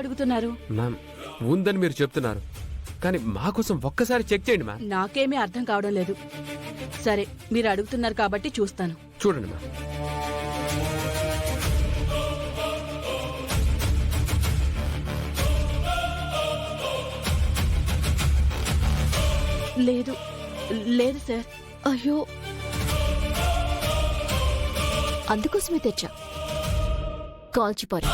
అడుగుతున్నారు? మ్యామ్ ఉందని మీరు చెప్తున్నారు, కానీ మా కోసం ఒక్కసారి చెక్ చేయండి మ్యామ్. నాకేమీ అర్థం కావడం లేదు. సరే, మీరు అడుగుతున్నారు కాబట్టి చూస్తాను. చూడండి మ్యామ్. లేదు లేదు సార్. అయ్యో, అందుకోసమే తెచ్చా. కాల్చిపారు.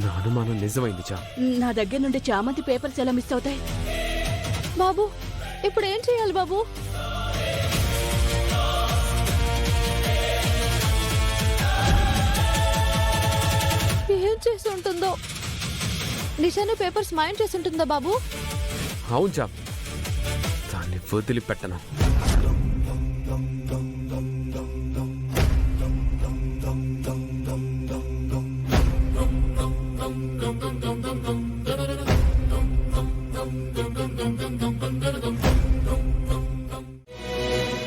నా అనుమానం నిజమైంది చా. నా దగ్గర నుండి చామంతి పేపర్స్ ఎలా మిస్ అవుతాయి? బాబు, ఇప్పుడు ఏం చేయాలి బాబు? ఏం చేసి ఉంటుందో? నిజాన్ని పేపర్స్ మైండ్ చేసి ఉంటుందా బాబు? అవును చా, దాన్ని వదిలిపెట్టను.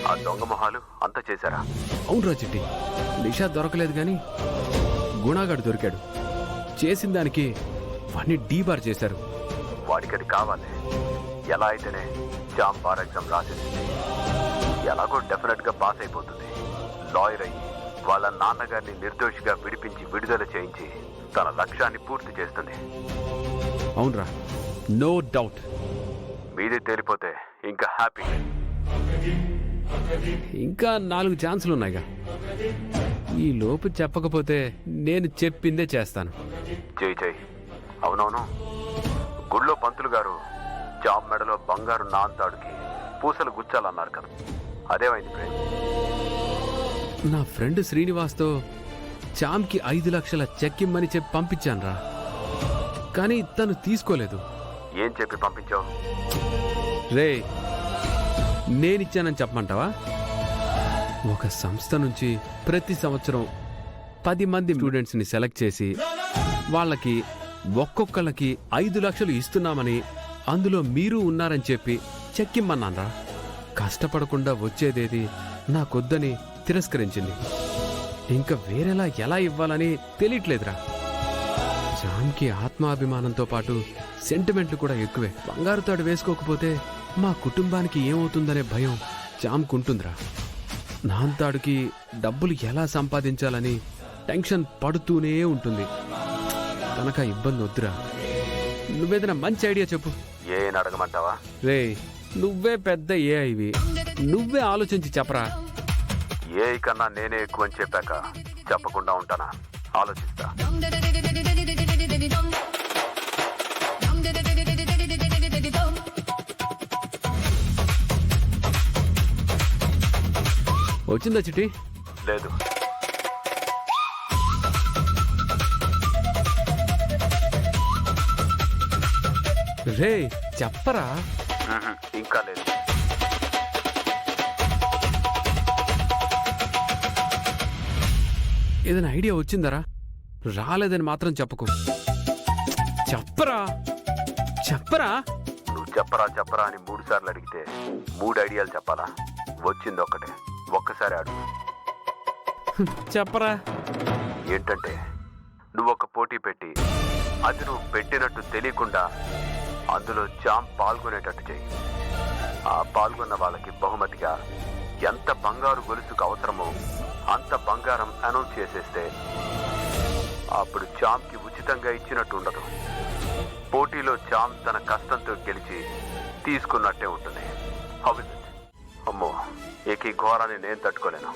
ఆ దొంగ మొహాలు అంతా చేశారా? అవును రాజెట్టి, నిషా దొరకలేదు గాని గుణాగాడు దొరికాడు. చేసిన దానికి వాణ్ణి డీబార్ చేశారు. వాడికి అది కావాలి. ఎలా అయితేనే జామ్ బార్ ఎగ్జామ్ రాసేసింది. ఎలాగో డెఫినెట్ గా పాస్ అయిపోతుంది. లాయర్ అయ్యి వాళ్ళ నాన్నగారిని నిర్దోషిగా విడిపించి విడుదల చేయించి తన లక్ష్యాన్ని పూర్తి చేస్తుంది. అవునరా, నో డౌట్. మీది తేలిపోతే ఇంకా హ్యాపీ. ఇంకా 4 ఛాన్సులు ఉన్నాయిగా. ఈ లోపు చెప్పకపోతే నేను చెప్పిందే చేస్తాను. జై జై. అవునవును, గుళ్ళో పంతులు గారు జామ్ మెడలో బంగారు నాంతాడుకి పూసలు గుచ్చాలన్నారు కదా, అదేమైంది ప్రేమ్? నా ఫ్రెండ్ శ్రీనివాస్తో చామ్కి 5 లక్షల చెక్ ఇమ్మని చెప్పి పంపించానురా, కానీ తను తీసుకోలేదు. ఏం చెప్పి పంపించావు? రే, నేనిచ్చానని చెప్పమంటావా? ఒక సంస్థ నుంచి ప్రతి సంవత్సరం 10 మంది స్టూడెంట్స్ని సెలెక్ట్ చేసి వాళ్ళకి ఒక్కొక్కళ్ళకి 5 లక్షలు ఇస్తున్నామని, అందులో మీరు ఉన్నారని చెప్పి చెక్ ఇమ్మన్నాన్రా. కష్టపడకుండా వచ్చేదేది నాకొద్దని తిరస్కరించింది. ఇంకా వేరేలా ఎలా ఇవ్వాలని తెలియట్లేదురా. జామ్కి ఆత్మాభిమానంతో పాటు సెంటిమెంట్లు కూడా ఎక్కువే. బంగారు తాడు వేసుకోకపోతే మా కుటుంబానికి ఏమవుతుందనే భయం జామ్కుంటుందిరా. నాంతాడుకి డబ్బులు ఎలా సంపాదించాలని టెన్షన్ పడుతూనే ఉంటుంది. తనకా ఇబ్బంది వద్దురా. నువ్వేదైనా మంచి ఐడియా చెప్పు. ఏం అడగమంటావా? రే, నువ్వే పెద్ద ఏఐవి, నువ్వే ఆలోచించి చెప్పరా. ఏ కన్నా నేనే ఎక్కువ అని చెప్పాక చెప్పకుండా ఉంటానా? ఆలోచిస్తా. వచ్చిందా చిట్టి? లేదు. రే, చెప్పరా. ఇంకా లేదు. ఏదైనా ఐడియా వచ్చిందరా? రాలేదని మాత్రం చెప్పకు. చెప్పరా చెప్పరా. నువ్వు చెప్పరా చెప్పరా అని 3 సార్లు అడిగితే 3 ఐడియాలు చెప్పాలా? వచ్చింది ఒక్కటే. ఒక్కసారి అడుగు. చెప్పరా. ఏంటంటే, నువ్వు ఒక పోటీ పెట్టి అది నువ్వు పెట్టినట్టు తెలియకుండా అందులో జామ్ పాల్గొనేటట్టు చెయ్యి. ఆ పాల్గొన్న వాళ్ళకి బహుమతిగా ఎంత బంగారు గొలుసుకు అవసరమో అంత బంగారం అనౌన్స్ చేసేస్తే అప్పుడు జామ్కి ఉచితంగా ఇచ్చినట్టు ఉండదు. పోటీలో జామ్ తన కష్టంతో గెలిచి తీసుకున్నట్టే ఉంటుంది. అమ్మో, ఈ ఘోరాన్ని నేను తట్టుకోలేను.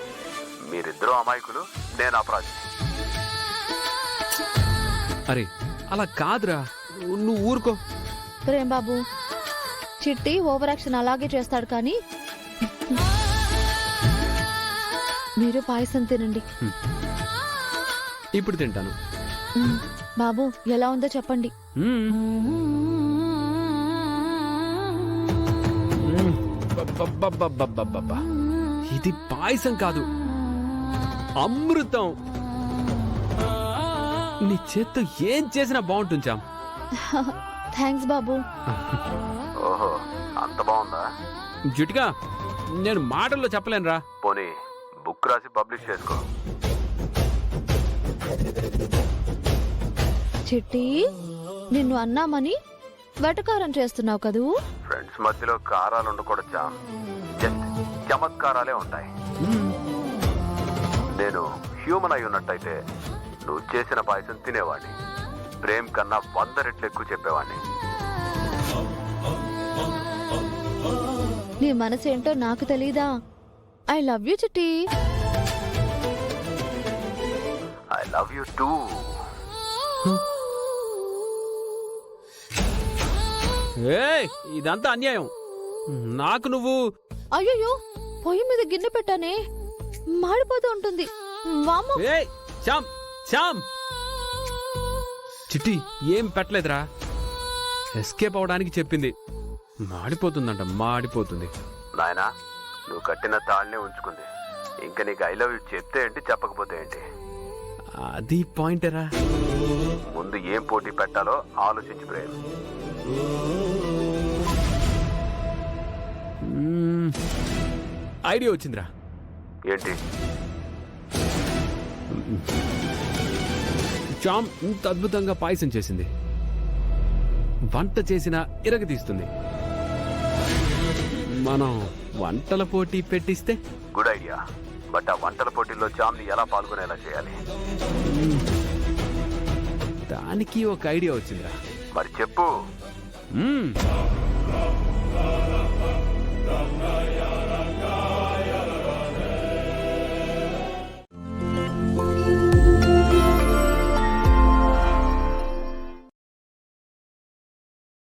మీరిద్దరూ అమాయకులు, నేను అపరాధి. అరే, అలా కాదురా, నువ్వు ఊరుకో. ప్రేమ్ బాబు, చిట్టి ఓవర్ యాక్షన్ అలాగే చేస్తాడు, కానీ మీరు పాయసం తినండి. ఇప్పుడు తింటాను. బాబు, ఎలా ఉందో చెప్పండి. ఇది పాయసం కాదు, అమృతం. నీ చేత్తో ఏం చేసినా బాగుంటుంచాం. థ్యాంక్స్ బాబు. ఓహో, అంత బాగుందా? జుటిగా నేను మాటల్లో చెప్పలేనురా. పోనీ బుక్ రాసి పబ్లిష్ చేసుకో. చిట్టి, నిన్ను అన్నామని వెటకారం చేస్తున్నావు కదూ. ఫ్రెండ్స్ మధ్యలో కారాలు ఉండకూడదు జామ్, జస్ట్ చమత్కారాలే ఉంటాయి. నేను హ్యూమన్ అయి ఉన్నట్టయితే నువ్వు చేసిన పాయసం తినేవాడిని. ప్రేమ్ కన్నా 100 రెట్లు ఎక్కువ చెప్పేవాడిని. నీ మనసేంటో నాకు తెలీదా? ఐ లవ్ యూ చిట్టి. I love you two. ఏయ్, ఇదంతా అన్యాయం. నాకు నువ్వు అయ్యో, పొయ్యి మీద గిన్నె పెట్టానే, మాడిపోతూ ఉంటుంది. వామ్మో. ఏయ్ శ్యామ్, శ్యామ్. చిట్టి ఏం పెట్టలేదురా, ఎస్కేప్ అవడానికి చెప్పింది. మాడిపోతుందంట, మాడిపోతుంది. నాయనా, నువ్వు కట్టిన తాళ్ళనే ఉంచుకుంది. ఇంకా నీకు ఐ లవ్ యూ చెప్తే ఏంటి, చెప్పకపోతే ఏంటి? అది పాయింటరా. ముందు ఏం పోటీ పెట్టాలో ఆలోచించి ప్రేమ్. ఐడియా వచ్చిందిరా. ఏంటి? చామ్ ఇంత అద్భుతంగా పాయసం చేసింది, వంట చేసిన ఇరగదీస్తుంది. మనం వంటల పోటీ పెట్టిస్తే? Good idea. బట్ ఆ వంటల పోటీల్లో చామ్ని ఎలా పాల్గొనేలా చేయాలి? దానికి ఒక ఐడియా వచ్చిందిరా. మరి చెప్పు.